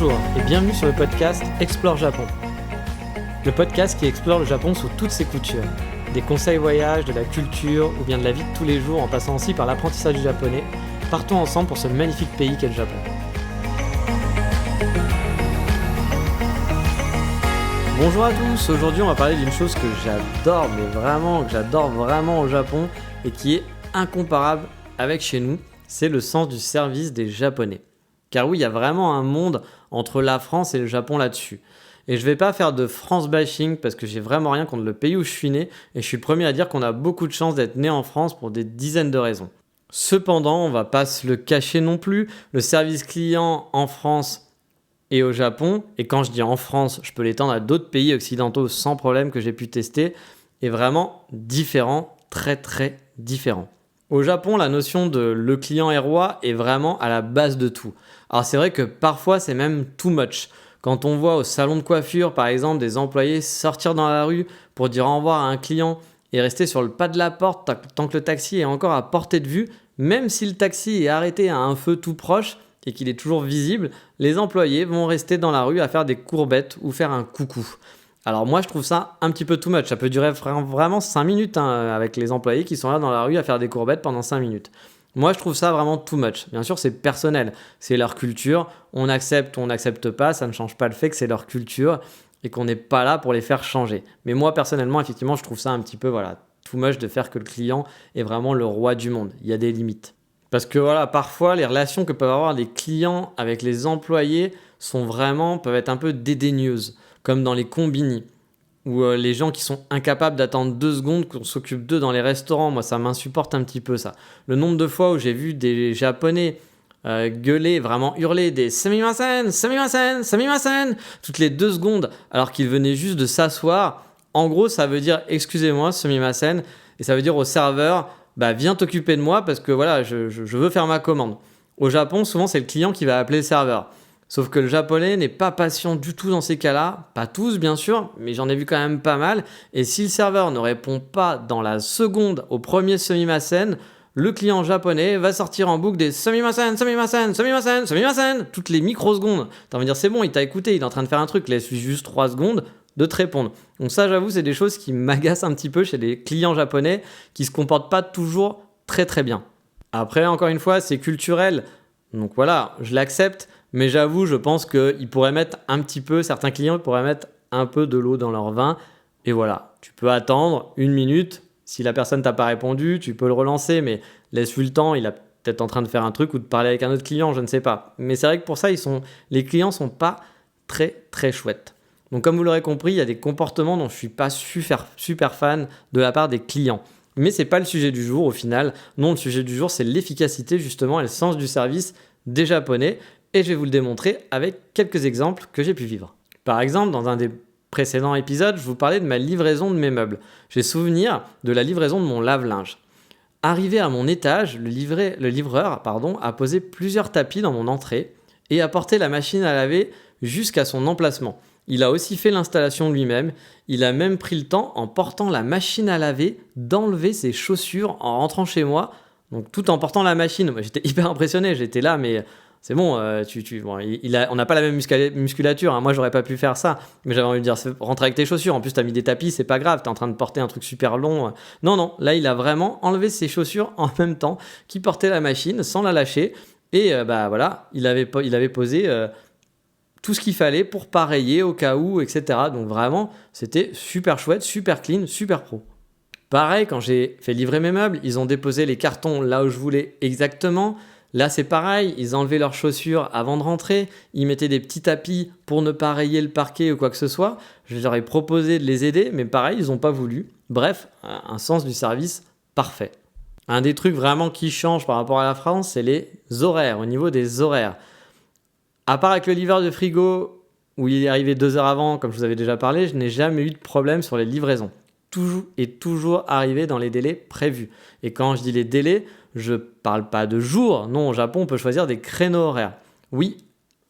Bonjour et bienvenue sur le podcast Explore Japon. Le podcast qui explore le Japon sous toutes ses coutures. Des conseils voyage, de la culture ou bien de la vie de tous les jours en passant aussi par l'apprentissage du japonais. Partons ensemble pour ce magnifique pays qu'est le Japon. Bonjour à tous, aujourd'hui on va parler d'une chose que j'adore vraiment au Japon et qui est incomparable avec chez nous, c'est le sens du service des Japonais. Car oui, il y a vraiment un monde entre la France et le Japon là-dessus. Et je vais pas faire de France bashing parce que j'ai vraiment rien contre le pays où je suis né et je suis le premier à dire qu'on a beaucoup de chance d'être né en France pour des dizaines de raisons. Cependant, on va pas se le cacher non plus, le service client en France et au Japon, et quand je dis en France, je peux l'étendre à d'autres pays occidentaux sans problème que j'ai pu tester, est vraiment différent, très très différent. Au Japon, la notion de le client est roi est vraiment à la base de tout. Alors c'est vrai que parfois c'est même too much. Quand on voit au salon de coiffure par exemple des employés sortir dans la rue pour dire au revoir à un client et rester sur le pas de la porte tant que le taxi est encore à portée de vue, même si le taxi est arrêté à un feu tout proche et qu'il est toujours visible, les employés vont rester dans la rue à faire des courbettes ou faire un coucou. Alors moi je trouve ça un petit peu too much, ça peut durer vraiment 5 minutes avec les employés qui sont là dans la rue à faire des courbettes pendant 5 minutes. Moi je trouve ça vraiment too much. Bien sûr c'est personnel, c'est leur culture, on accepte ou on n'accepte pas, ça ne change pas le fait que c'est leur culture et qu'on n'est pas là pour les faire changer. Mais moi personnellement effectivement je trouve ça un petit peu too much de faire que le client est vraiment le roi du monde, il y a des limites. Parce que parfois les relations que peuvent avoir les clients avec les employés peuvent être un peu dédaigneuses. Comme dans les combini, où les gens qui sont incapables d'attendre 2 secondes qu'on s'occupe d'eux dans les restaurants, moi ça m'insupporte un petit peu ça. Le nombre de fois où j'ai vu des Japonais gueuler, vraiment hurler des sumimasen, sumimasen, sumimasen toutes les 2 secondes alors qu'ils venaient juste de s'asseoir, en gros ça veut dire excusez-moi sumimasen et ça veut dire au serveur viens t'occuper de moi parce que je veux faire ma commande. Au Japon souvent c'est le client qui va appeler le serveur. Sauf que le japonais n'est pas patient du tout dans ces cas-là, pas tous bien sûr, mais j'en ai vu quand même pas mal. Et si le serveur ne répond pas dans la seconde au premier sumimasen, le client japonais va sortir en boucle des sumimasen, sumimasen, sumimasen, sumimasen, toutes les microsecondes. T'as envie de dire c'est bon, il t'a écouté, il est en train de faire un truc, laisse-lui juste 3 secondes de te répondre. Donc ça j'avoue c'est des choses qui m'agacent un petit peu chez les clients japonais qui se comportent pas toujours très très bien. Après encore une fois c'est culturel, donc voilà, je l'accepte. Mais j'avoue, je pense qu'ils pourraient certains clients pourraient mettre un peu de l'eau dans leur vin. Et voilà, tu peux attendre 1 minute. Si la personne t'a pas répondu, tu peux le relancer, mais laisse-lui le temps. Il est peut-être en train de faire un truc ou de parler avec un autre client, je ne sais pas. Mais c'est vrai que pour ça, les clients sont pas très très chouettes. Donc comme vous l'aurez compris, il y a des comportements dont je suis pas super fan de la part des clients. Mais c'est pas le sujet du jour au final. Non, le sujet du jour, c'est l'efficacité justement et le sens du service des Japonais. Et je vais vous le démontrer avec quelques exemples que j'ai pu vivre. Par exemple, dans un des précédents épisodes, je vous parlais de ma livraison de mes meubles. J'ai souvenir de la livraison de mon lave-linge. Arrivé à mon étage, le livreur a posé plusieurs tapis dans mon entrée et a porté la machine à laver jusqu'à son emplacement. Il a aussi fait l'installation lui-même. Il a même pris le temps, en portant la machine à laver, d'enlever ses chaussures en rentrant chez moi. Donc tout en portant la machine. Moi, j'étais hyper impressionné, j'étais là, mais... C'est bon, on n'a pas la même musculature, hein. Moi j'aurais pas pu faire ça, mais j'avais envie de dire, rentre avec tes chaussures, en plus t'as mis des tapis, c'est pas grave, t'es en train de porter un truc super long. Non, là il a vraiment enlevé ses chaussures en même temps qu'il portait la machine sans la lâcher, et il avait posé tout ce qu'il fallait pour pareiller au cas où, etc. Donc vraiment, c'était super chouette, super clean, super pro. Pareil, quand j'ai fait livrer mes meubles, ils ont déposé les cartons là où je voulais exactement. Là, c'est pareil, ils enlevaient leurs chaussures avant de rentrer, ils mettaient des petits tapis pour ne pas rayer le parquet ou quoi que ce soit. Je leur ai proposé de les aider, mais pareil, ils n'ont pas voulu. Bref, un sens du service parfait. Un des trucs vraiment qui change par rapport à la France, c'est les horaires, au niveau des horaires. À part avec le livreur de frigo, où il est arrivé 2 heures avant, comme je vous avais déjà parlé, je n'ai jamais eu de problème sur les livraisons. Toujours arrivé dans les délais prévus. Et quand je dis les délais, je parle pas de jours. Non, au Japon, on peut choisir des créneaux horaires. Oui,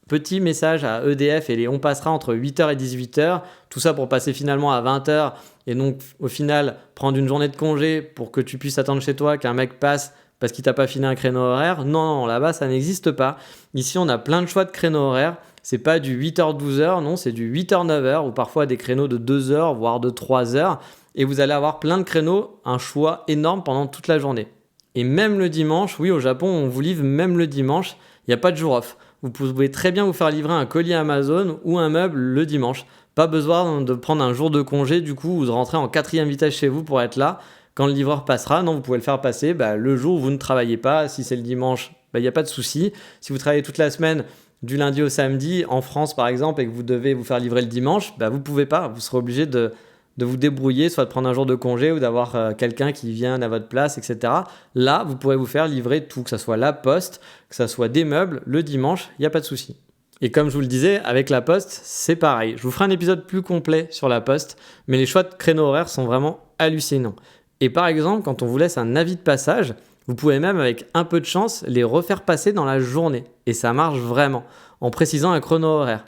petit message à EDF et les on passera entre 8h et 18h. Tout ça pour passer finalement à 20h et donc au final prendre une journée de congé pour que tu puisses attendre chez toi qu'un mec passe parce qu'il t'a pas filé un créneau horaire. Non, là-bas, ça n'existe pas. Ici, on a plein de choix de créneaux horaires. C'est pas du 8h-12h, non, c'est du 8h-9h ou parfois des créneaux de 2 heures, voire de 3 heures. Et vous allez avoir plein de créneaux, un choix énorme pendant toute la journée. Et même le dimanche, oui, au Japon, on vous livre même le dimanche, il n'y a pas de jour off. Vous pouvez très bien vous faire livrer un colis Amazon ou un meuble le dimanche. Pas besoin de prendre un jour de congé du coup ou de rentrer en 4e vitesse chez vous pour être là quand le livreur passera. Non, vous pouvez le faire passer le jour où vous ne travaillez pas. Si c'est le dimanche, il n'y a pas de souci. Si vous travaillez toute la semaine, du lundi au samedi, en France par exemple, et que vous devez vous faire livrer le dimanche, vous ne pouvez pas. Vous serez obligé de vous débrouiller, soit de prendre un jour de congé ou d'avoir quelqu'un qui vienne à votre place, etc. Là, vous pourrez vous faire livrer tout, que ce soit la poste, que ce soit des meubles, le dimanche, il n'y a pas de souci. Et comme je vous le disais, avec la poste, c'est pareil. Je vous ferai un épisode plus complet sur la poste, mais les choix de créneaux horaires sont vraiment hallucinants. Et par exemple, quand on vous laisse un avis de passage, vous pouvez même, avec un peu de chance, les refaire passer dans la journée. Et ça marche vraiment, en précisant un chrono horaire.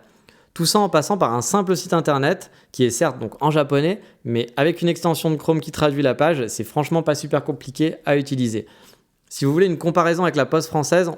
Tout ça en passant par un simple site internet qui est certes donc en japonais, mais avec une extension de Chrome qui traduit la page, c'est franchement pas super compliqué à utiliser. Si vous voulez une comparaison avec la poste française,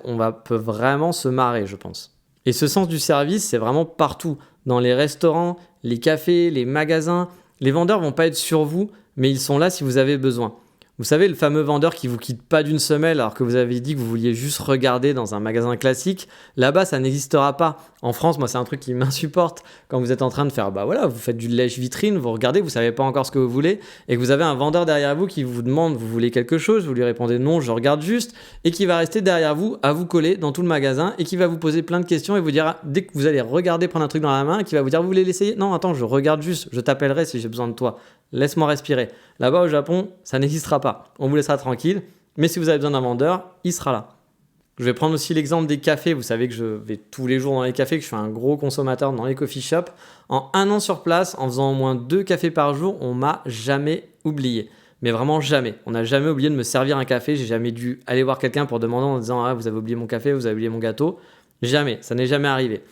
peut vraiment se marrer, je pense. Et ce sens du service, c'est vraiment partout. Dans les restaurants, les cafés, les magasins, les vendeurs vont pas être sur vous, mais ils sont là si vous avez besoin. Vous savez, le fameux vendeur qui vous quitte pas d'une semelle alors que vous avez dit que vous vouliez juste regarder dans un magasin classique, là-bas, ça n'existera pas. En France, moi, c'est un truc qui m'insupporte quand vous êtes en train de faire, vous faites du lèche-vitrine, vous regardez, vous savez pas encore ce que vous voulez, et que vous avez un vendeur derrière vous qui vous demande, vous voulez quelque chose, vous lui répondez non, je regarde juste, et qui va rester derrière vous, à vous coller dans tout le magasin, et qui va vous poser plein de questions et vous dire, dès que vous allez regarder, prendre un truc dans la main, qui va vous dire, vous voulez l'essayer? Non, attends, je regarde juste, je t'appellerai si j'ai besoin de toi. Laisse-moi respirer. Là-bas au Japon, ça n'existera pas. On vous laissera tranquille, mais si vous avez besoin d'un vendeur, il sera là. Je vais prendre aussi l'exemple des cafés. Vous savez que je vais tous les jours dans les cafés, que je suis un gros consommateur dans les coffee shops. En 1 an sur place, en faisant au moins 2 cafés par jour, on m'a jamais oublié. Mais vraiment jamais. On n'a jamais oublié de me servir un café. J'ai jamais dû aller voir quelqu'un pour demander en disant « Ah, vous avez oublié mon café, vous avez oublié mon gâteau ». Jamais. Ça n'est jamais arrivé.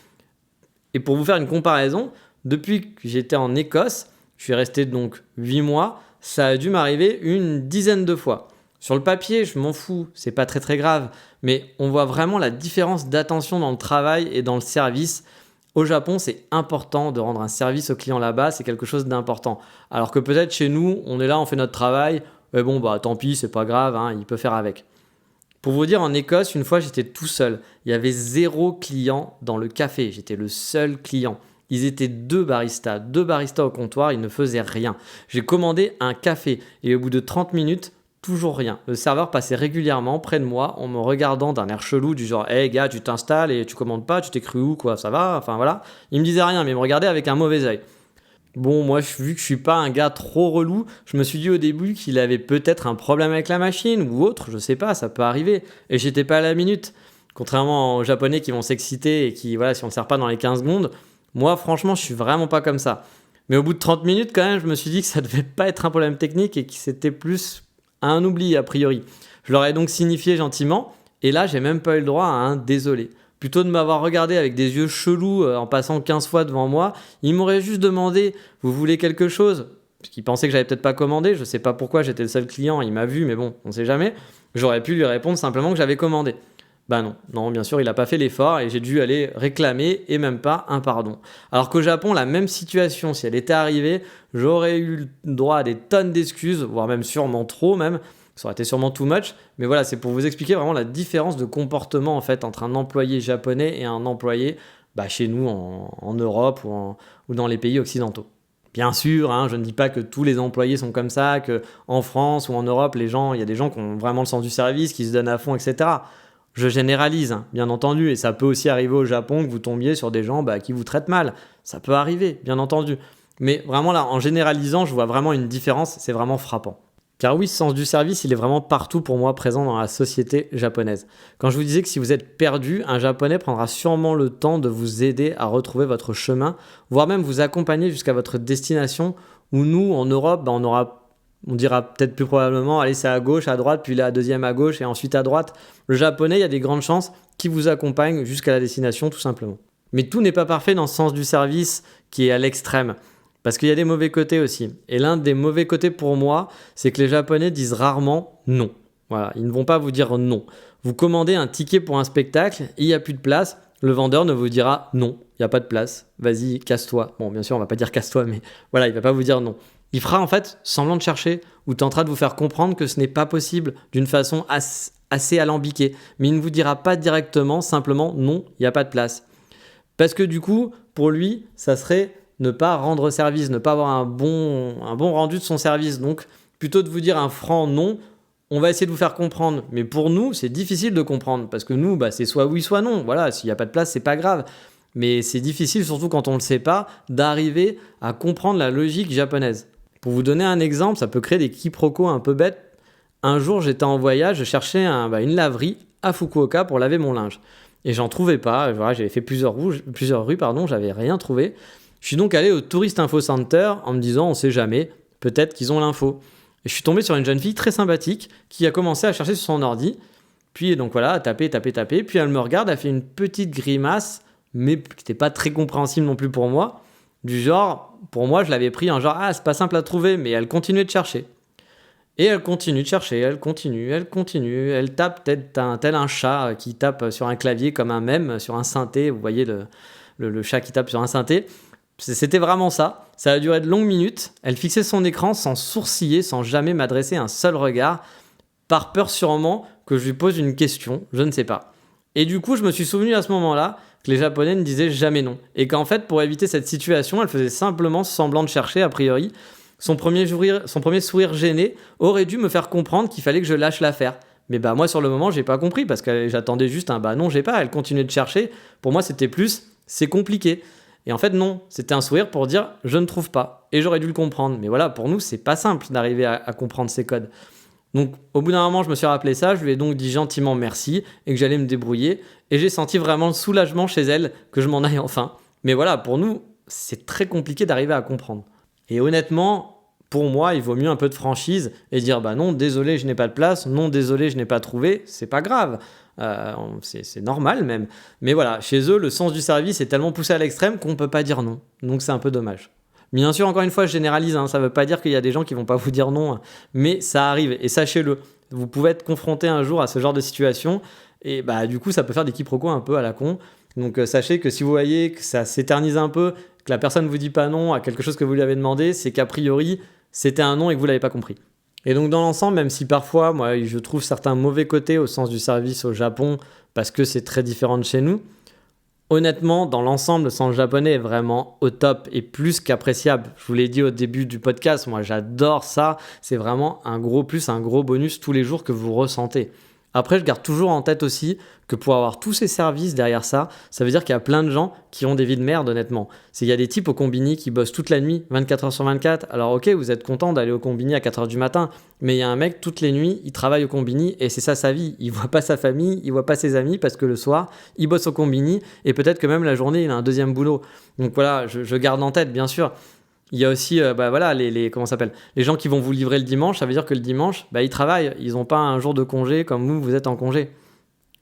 Et pour vous faire une comparaison, depuis que j'étais en Écosse, je suis resté donc 8 mois, ça a dû m'arriver une dizaine de fois. Sur le papier, je m'en fous, c'est pas très très grave, mais on voit vraiment la différence d'attention dans le travail et dans le service. Au Japon, c'est important de rendre un service au client là-bas, c'est quelque chose d'important. Alors que peut-être chez nous, on est là, on fait notre travail, et tant pis, c'est pas grave, il peut faire avec. Pour vous dire, en Écosse, une fois, j'étais tout seul. Il y avait 0 client dans le café, j'étais le seul client. Ils étaient 2 baristas au comptoir, ils ne faisaient rien. J'ai commandé un café et au bout de 30 minutes, toujours rien. Le serveur passait régulièrement près de moi en me regardant d'un air chelou du genre « Hey gars, tu t'installes et tu commandes pas, tu t'es cru où quoi, ça va ?» Enfin voilà. Il me disait rien mais il me regardait avec un mauvais œil. Bon, moi, vu que je suis pas un gars trop relou, je me suis dit au début qu'il avait peut-être un problème avec la machine ou autre, je sais pas, ça peut arriver. Et j'étais pas à la minute. Contrairement aux Japonais qui vont s'exciter et qui, si on ne sert pas dans les 15 secondes, moi, franchement, je suis vraiment pas comme ça. Mais au bout de 30 minutes, quand même, je me suis dit que ça devait pas être un problème technique et que c'était plus un oubli, a priori. Je leur ai donc signifié gentiment, et là, j'ai même pas eu le droit à un désolé. Plutôt de m'avoir regardé avec des yeux chelous en passant 15 fois devant moi, ils m'auraient juste demandé « Vous voulez quelque chose ?» Parce qu'ils pensaient que j'avais peut-être pas commandé, je sais pas pourquoi, j'étais le seul client, il m'a vu, mais bon, on sait jamais. J'aurais pu lui répondre simplement que j'avais commandé. Non, bien sûr, il n'a pas fait l'effort et j'ai dû aller réclamer et même pas un pardon. Alors qu'au Japon, la même situation, si elle était arrivée, j'aurais eu le droit à des tonnes d'excuses, voire même sûrement trop même, ça aurait été sûrement too much, mais voilà, c'est pour vous expliquer vraiment la différence de comportement en fait entre un employé japonais et un employé chez nous en Europe ou dans les pays occidentaux. Bien sûr, je ne dis pas que tous les employés sont comme ça, qu'en France ou en Europe, il y a des gens qui ont vraiment le sens du service, qui se donnent à fond, etc. Je généralise, bien entendu, et ça peut aussi arriver au Japon que vous tombiez sur des gens qui vous traitent mal. Ça peut arriver, bien entendu. Mais vraiment là, en généralisant, je vois vraiment une différence, c'est vraiment frappant. Car oui, ce sens du service, il est vraiment partout pour moi présent dans la société japonaise. Quand je vous disais que si vous êtes perdu, un Japonais prendra sûrement le temps de vous aider à retrouver votre chemin, voire même vous accompagner jusqu'à votre destination, où nous, en Europe, on dira peut-être plus probablement, allez, c'est à gauche, à droite, puis la deuxième à gauche et ensuite à droite. Le Japonais, il y a des grandes chances qu'il vous accompagne jusqu'à la destination, tout simplement. Mais tout n'est pas parfait dans ce sens du service qui est à l'extrême. Parce qu'il y a des mauvais côtés aussi. Et l'un des mauvais côtés pour moi, c'est que les Japonais disent rarement non. Voilà, ils ne vont pas vous dire non. Vous commandez un ticket pour un spectacle, il n'y a plus de place. le vendeur ne vous dira non, il n'y a pas de place, vas-y, casse-toi. Bon, bien sûr, on va pas dire casse-toi, mais voilà, il va pas vous dire non. Il fera en fait semblant de chercher ou tentera de vous faire comprendre que ce n'est pas possible d'une façon assez alambiquée. Mais il ne vous dira pas directement, simplement non, il n'y a pas de place. Parce que du coup, pour lui, ça serait ne pas rendre service, ne pas avoir un bon rendu de son service. Donc, plutôt de vous dire un franc non, on va essayer de vous faire comprendre. Mais pour nous, c'est difficile de comprendre. Parce que nous, c'est soit oui, soit non. Voilà, s'il n'y a pas de place, c'est pas grave. Mais c'est difficile, surtout quand on ne le sait pas, d'arriver à comprendre la logique japonaise. Pour vous donner un exemple, ça peut créer des quiproquos un peu bêtes. Un jour, j'étais en voyage, je cherchais une laverie à Fukuoka pour laver mon linge. Et j'en trouvais pas. Voilà, j'avais fait plusieurs rues, j'avais rien trouvé. Je suis donc allé au Tourist Info Center en me disant, on sait jamais, peut-être qu'ils ont l'info. Et je suis tombé sur une jeune fille très sympathique qui a commencé à chercher sur son ordi. Puis donc voilà, à taper. Puis elle me regarde, elle fait une petite grimace, mais qui n'était pas très compréhensible non plus pour moi. Du genre, pour moi, je l'avais pris en genre, c'est pas simple à trouver, mais elle continuait de chercher. Et elle continue de chercher, elle continue, elle tape tel un chat qui tape sur un clavier comme un mème sur un synthé, vous voyez le chat qui tape sur un synthé. C'était vraiment ça, ça a duré de longues minutes, elle fixait son écran sans sourciller, sans jamais m'adresser un seul regard, par peur sûrement que je lui pose une question, je ne sais pas. Et du coup, je me suis souvenu à ce moment-là que les Japonais ne disaient jamais non, et qu'en fait, pour éviter cette situation, elle faisait simplement semblant de chercher, a priori. Son premier sourire gêné aurait dû me faire comprendre qu'il fallait que je lâche l'affaire. Mais moi, sur le moment, j'ai pas compris parce que j'attendais juste un non, j'ai pas. Elle continuait de chercher. Pour moi, c'était plus, c'est compliqué. Et en fait, non, c'était un sourire pour dire, je ne trouve pas. Et j'aurais dû le comprendre. Mais voilà, pour nous, c'est pas simple d'arriver à comprendre ces codes. Donc, au bout d'un moment, je me suis rappelé ça. Je lui ai donc dit gentiment merci et que j'allais me débrouiller. Et j'ai senti vraiment le soulagement chez elle que je m'en aille enfin. Mais voilà, pour nous, c'est très compliqué d'arriver à comprendre. Et honnêtement, pour moi, il vaut mieux un peu de franchise et dire non, désolé, je n'ai pas de place, non, désolé, je n'ai pas trouvé, c'est pas grave, c'est normal même. Mais voilà, chez eux, le sens du service est tellement poussé à l'extrême qu'on ne peut pas dire non. Donc c'est un peu dommage. Bien sûr, encore une fois, je généralise, ça ne veut pas dire qu'il y a des gens qui ne vont pas vous dire non, mais ça arrive et sachez-le. Vous pouvez être confronté un jour à ce genre de situation et du coup, ça peut faire des quiproquos un peu à la con. Donc sachez que si vous voyez que ça s'éternise un peu, que la personne ne vous dit pas non à quelque chose que vous lui avez demandé, c'est qu'a priori, c'était un non et que vous ne l'avez pas compris. Et donc dans l'ensemble, même si parfois, moi, je trouve certains mauvais côtés au sens du service au Japon, parce que c'est très différent de chez nous, honnêtement, dans l'ensemble, le sens japonais est vraiment au top et plus qu'appréciable. Je vous l'ai dit au début du podcast, moi j'adore ça, c'est vraiment un gros plus, un gros bonus tous les jours que vous ressentez. Après, je garde toujours en tête aussi que pour avoir tous ces services derrière ça, ça veut dire qu'il y a plein de gens qui ont des vies de merde, honnêtement. Il y a des types au combini qui bossent toute la nuit, 24 heures sur 24. Alors ok, vous êtes content d'aller au combini à 4 heures du matin, mais il y a un mec, toutes les nuits, il travaille au combini et c'est ça sa vie. Il voit pas sa famille, il voit pas ses amis parce que le soir, il bosse au combini et peut-être que même la journée, il a un deuxième boulot. Donc voilà, je garde en tête, bien sûr. Il y a aussi les gens qui vont vous livrer le dimanche, ça veut dire que le dimanche, ils travaillent, ils n'ont pas un jour de congé comme vous êtes en congé.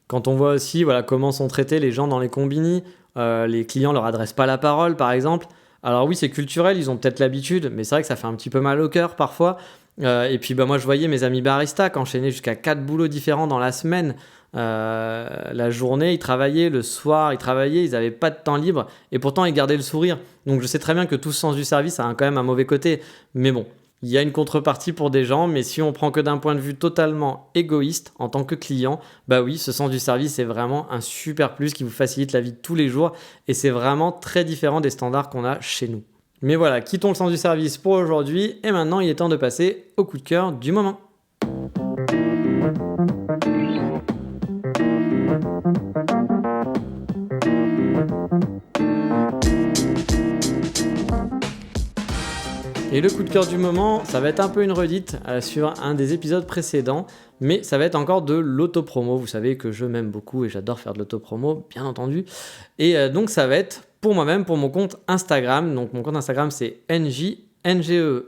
Quand on voit aussi comment sont traités les gens dans les combini, les clients leur adressent pas la parole par exemple. Alors oui, c'est culturel, ils ont peut-être l'habitude, mais c'est vrai que ça fait un petit peu mal au cœur parfois. Et puis moi je voyais mes amis baristas qui enchaînaient jusqu'à 4 boulots différents dans la semaine. La journée, ils travaillaient, le soir, ils travaillaient, ils n'avaient pas de temps libre et pourtant ils gardaient le sourire. Donc je sais très bien que tout ce sens du service a quand même un mauvais côté, mais bon, il y a une contrepartie pour des gens, mais si on prend que d'un point de vue totalement égoïste en tant que client, oui, ce sens du service est vraiment un super plus qui vous facilite la vie de tous les jours et c'est vraiment très différent des standards qu'on a chez nous. Mais voilà, quittons le sens du service pour aujourd'hui et maintenant il est temps de passer au coup de cœur du moment. Et le coup de cœur du moment, ça va être un peu une redite sur un des épisodes précédents, mais ça va être encore de l'autopromo. Vous savez que je m'aime beaucoup et j'adore faire de l'autopromo, bien entendu. Et donc ça va être pour moi-même, pour mon compte Instagram. Donc mon compte Instagram c'est NJNGE.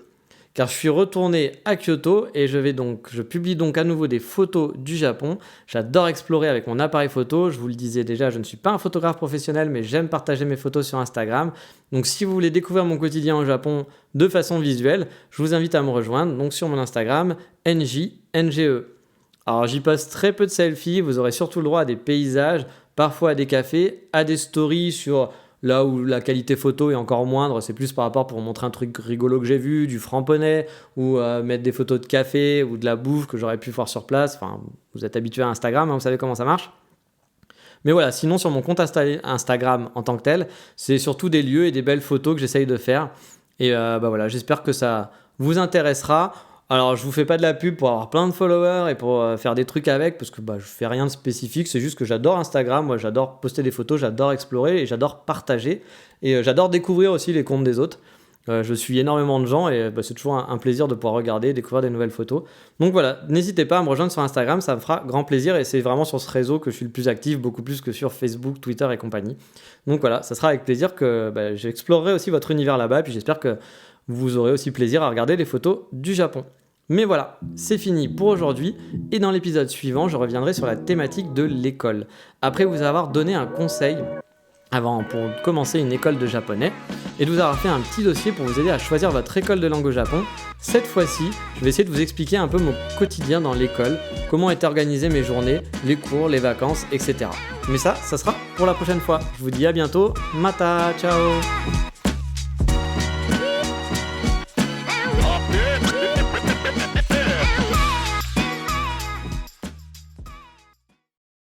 Car je suis retourné à Kyoto et je publie donc à nouveau des photos du Japon. J'adore explorer avec mon appareil photo. Je vous le disais déjà, je ne suis pas un photographe professionnel, mais j'aime partager mes photos sur Instagram. Donc si vous voulez découvrir mon quotidien au Japon de façon visuelle, je vous invite à me rejoindre donc sur mon Instagram, NJNGE. Alors j'y poste très peu de selfies, vous aurez surtout le droit à des paysages, parfois à des cafés, à des stories sur là où la qualité photo est encore moindre, c'est plus par rapport pour montrer un truc rigolo que j'ai vu, du framponnet, ou mettre des photos de café ou de la bouffe que j'aurais pu voir sur place. Enfin, vous êtes habitué à Instagram, hein, vous savez comment ça marche. Mais voilà, sinon sur mon compte Instagram en tant que tel, c'est surtout des lieux et des belles photos que j'essaye de faire. Et voilà, j'espère que ça vous intéressera. Alors, je vous fais pas de la pub pour avoir plein de followers et pour faire des trucs avec, parce que je fais rien de spécifique. C'est juste que j'adore Instagram. Moi, j'adore poster des photos, j'adore explorer et j'adore partager. Et j'adore découvrir aussi les comptes des autres. Je suis énormément de gens et c'est toujours un plaisir de pouvoir regarder, découvrir des nouvelles photos. Donc voilà, n'hésitez pas à me rejoindre sur Instagram, ça me fera grand plaisir et c'est vraiment sur ce réseau que je suis le plus actif, beaucoup plus que sur Facebook, Twitter et compagnie. Donc voilà, ça sera avec plaisir que j'explorerai aussi votre univers là-bas et puis j'espère que vous aurez aussi plaisir à regarder les photos du Japon. Mais voilà, c'est fini pour aujourd'hui et dans l'épisode suivant, je reviendrai sur la thématique de l'école. Après vous avoir donné un conseil pour commencer une école de japonais et de vous avoir fait un petit dossier pour vous aider à choisir votre école de langue au Japon. Cette fois-ci, je vais essayer de vous expliquer un peu mon quotidien dans l'école, comment étaient organisées mes journées, les cours, les vacances, etc. Mais ça sera pour la prochaine fois. Je vous dis à bientôt, mata, ciao.